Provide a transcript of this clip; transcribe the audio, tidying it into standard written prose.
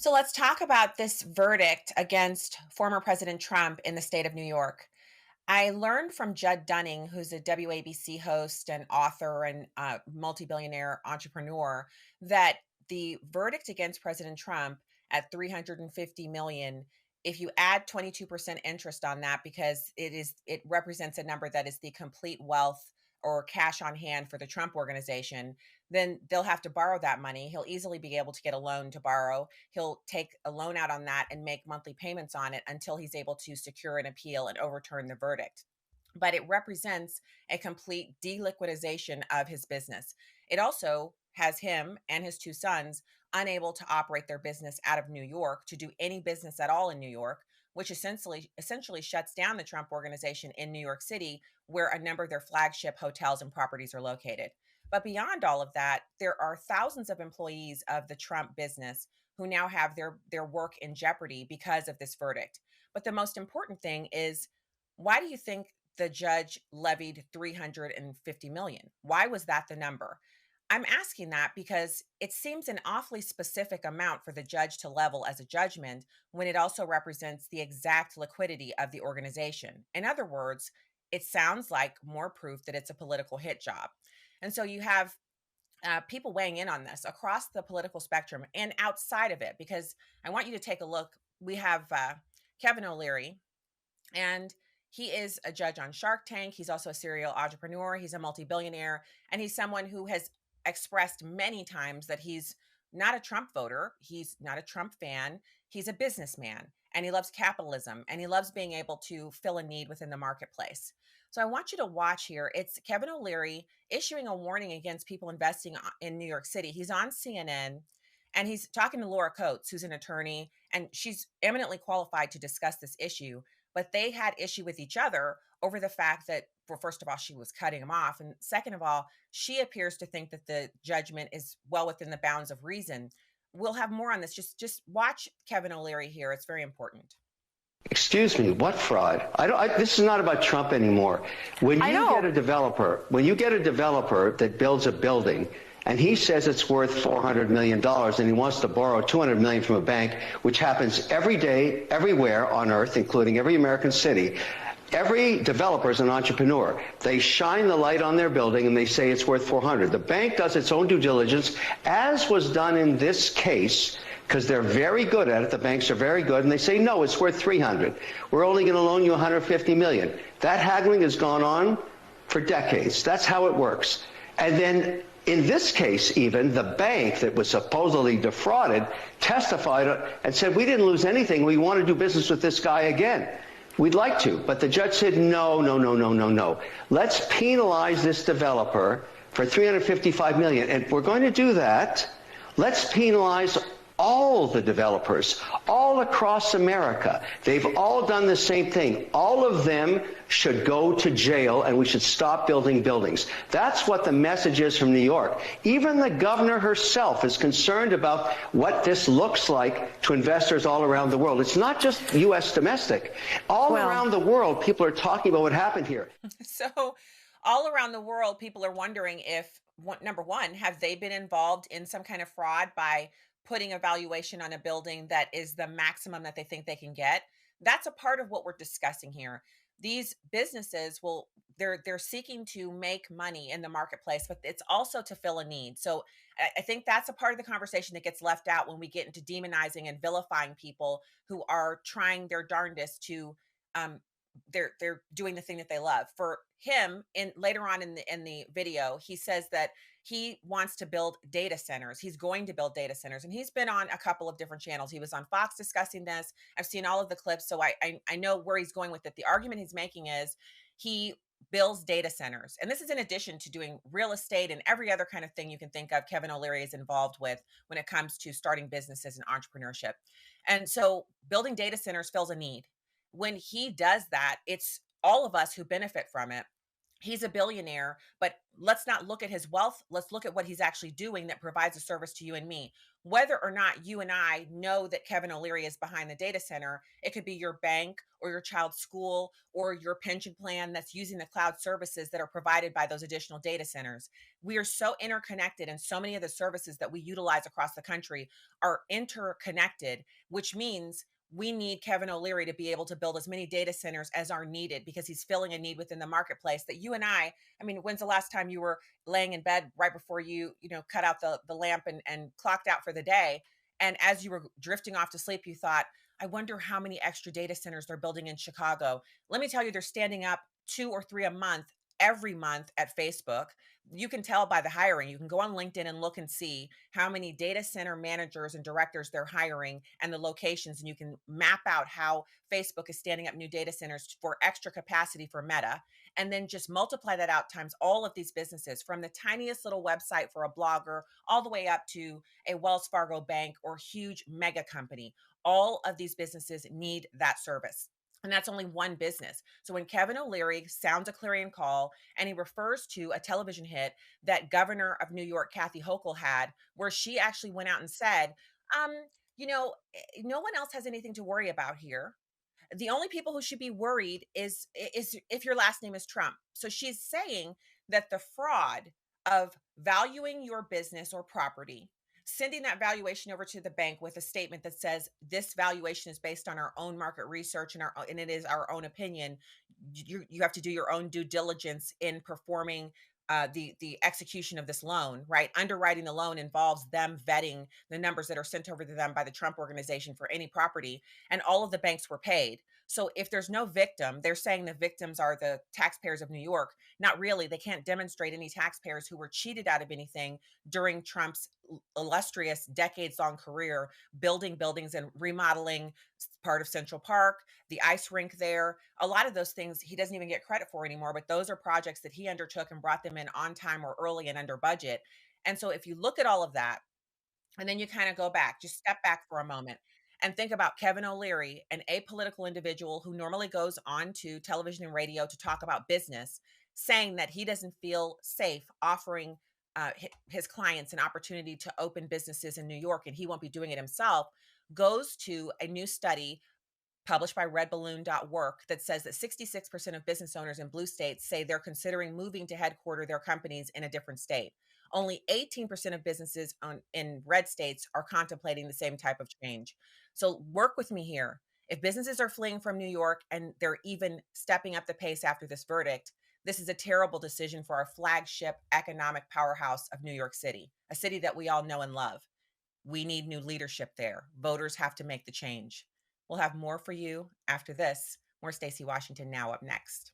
So let's talk about this verdict against former President Trump in the state of New York. I learned from Judd Dunning, who's a WABC host and author and multi-billionaire entrepreneur, that the verdict against President Trump at 350 million, if you add 22% interest on that, because it represents a number that is the complete wealth or cash on hand for the Trump organization, then they'll have to borrow that money. He'll easily be able to get a loan to borrow. He'll take a loan out on that and make monthly payments on it until he's able to secure an appeal and overturn the verdict. But it represents a complete deliquidization of his business. It also has him and his two sons unable to operate their business out of New York, to do any business at all in New York, which essentially shuts down the Trump organization in New York City, where a number of their flagship hotels and properties are located. But beyond all of that, there are thousands of employees of the Trump business who now have their work in jeopardy because of this verdict. But the most important thing is, why do you think the judge levied 350 million? Why was that the number? I'm asking that because it seems an awfully specific amount for the judge to level as a judgment when it also represents the exact liquidity of the organization. In other words, it sounds like more proof that it's a political hit job. And so you have people weighing in on this across the political spectrum and outside of it, because I want you to take a look. We have Kevin O'Leary, and he is a judge on Shark Tank. He's also a serial entrepreneur. He's a multi-billionaire, and he's someone who has expressed many times that he's not a Trump voter. He's not a Trump fan. He's a businessman, and he loves capitalism, and he loves being able to fill a need within the marketplace. So I want you to watch here. It's Kevin O'Leary issuing a warning against people investing in New York City. He's on CNN, and he's talking to Laura Coates, who's an attorney, and she's eminently qualified to discuss this issue. But they had issue with each other over the fact that, well, first of all, she was cutting him off. And second of all, she appears to think that the judgment is well within the bounds of reason. We'll have more on this. Just watch Kevin O'Leary here. It's very important. Excuse me, what fraud? This is not about Trump anymore. When you get a developer that builds a building and he says it's worth $400 million and he wants to borrow $200 million from a bank, which happens every day, everywhere on earth, including every American city, every developer is an entrepreneur. They shine the light on their building and they say it's worth 400. The bank does its own due diligence, as was done in this case, because they're very good at it. The banks are very good, and they say, no, it's worth 300. We're only going to loan you 150 million. That haggling has gone on for decades. That's how it works. And then in this case, even the bank that was supposedly defrauded testified and said, we didn't lose anything. We want to do business with this guy again. We'd like to. But the judge said, no, no, no, no, no, no. Let's penalize this developer for 355 million. And if we're going to do that, let's penalize all the developers all across America. They've all done the same thing. All of them should go to jail, and we should stop building buildings. That's what the message is from New York. Even the governor herself is concerned about what this looks like to investors all around the world. It's not just U.S. domestic. All around the world, people are talking about what happened here. So all around the world, people are wondering if, number one, have they been involved in some kind of fraud by putting a valuation on a building that is the maximum that they think they can get? That's a part of what we're discussing here. These businesses they're seeking to make money in the marketplace, but it's also to fill a need. So I think that's a part of the conversation that gets left out when we get into demonizing and vilifying people who are trying their darndest to they're doing the thing that they love. For him, in later on in the video, he says that he wants to build data centers. He's going to build data centers, and he's been on a couple of different channels. He was on Fox discussing this. I've seen all of the clips, so I know where he's going with it. The argument he's making is he builds data centers, and this is in addition to doing real estate and every other kind of thing you can think of. Kevin O'Leary is involved with when it comes to starting businesses and entrepreneurship, and so building data centers fills a need. When he does that, it's all of us who benefit from it. He's a billionaire, but let's not look at his wealth. Let's look at what he's actually doing that provides a service to you and me. Whether or not you and I know that Kevin O'Leary is behind the data center, it could be your bank or your child's school or your pension plan that's using the cloud services that are provided by those additional data centers. We are so interconnected, and so many of the services that we utilize across the country are interconnected, which means we need Kevin O'Leary to be able to build as many data centers as are needed because he's filling a need within the marketplace that you and I mean, when's the last time you were laying in bed right before you cut out the lamp and clocked out for the day? And as you were drifting off to sleep, you thought, I wonder how many extra data centers they're building in Chicago. Let me tell you, they're standing up 2 or 3 a month every month at Facebook. You can tell by the hiring. You can go on LinkedIn and look and see how many data center managers and directors they're hiring and the locations. And you can map out how Facebook is standing up new data centers for extra capacity for Meta. And then just multiply that out times all of these businesses from the tiniest little website for a blogger all the way up to a Wells Fargo bank or huge mega company. All of these businesses need that service. And that's only one business. So when Kevin O'Leary sounds a clarion call and he refers to a television hit that Governor of New York, Kathy Hochul, had, where she actually went out and said, no one else has anything to worry about here. The only people who should be worried is if your last name is Trump. So she's saying that the fraud of valuing your business or property, sending that valuation over to the bank with a statement that says this valuation is based on our own market research and it is our own opinion. You have to do your own due diligence in performing the execution of this loan, right? Underwriting the loan involves them vetting the numbers that are sent over to them by the Trump organization for any property, and all of the banks were paid. So if there's no victim, they're saying the victims are the taxpayers of New York. Not really. They can't demonstrate any taxpayers who were cheated out of anything during Trump's illustrious decades long career building buildings and remodeling part of Central Park, the ice rink there. A lot of those things he doesn't even get credit for anymore, but those are projects that he undertook and brought them in on time or early and under budget. And so if you look at all of that, and then you kind of go back, just step back for a moment and think about Kevin O'Leary, an apolitical individual who normally goes on to television and radio to talk about business, saying that he doesn't feel safe offering his clients an opportunity to open businesses in New York and he won't be doing it himself, goes to a new study published by redballoon.work that says that 66% of business owners in blue states say they're considering moving to headquarter their companies in a different state. Only 18% of businesses in red states are contemplating the same type of change. So work with me here. If businesses are fleeing from New York and they're even stepping up the pace after this verdict, this is a terrible decision for our flagship economic powerhouse of New York City, a city that we all know and love. We need new leadership there. Voters have to make the change. We'll have more for you after this. More Stacey Washington now up next.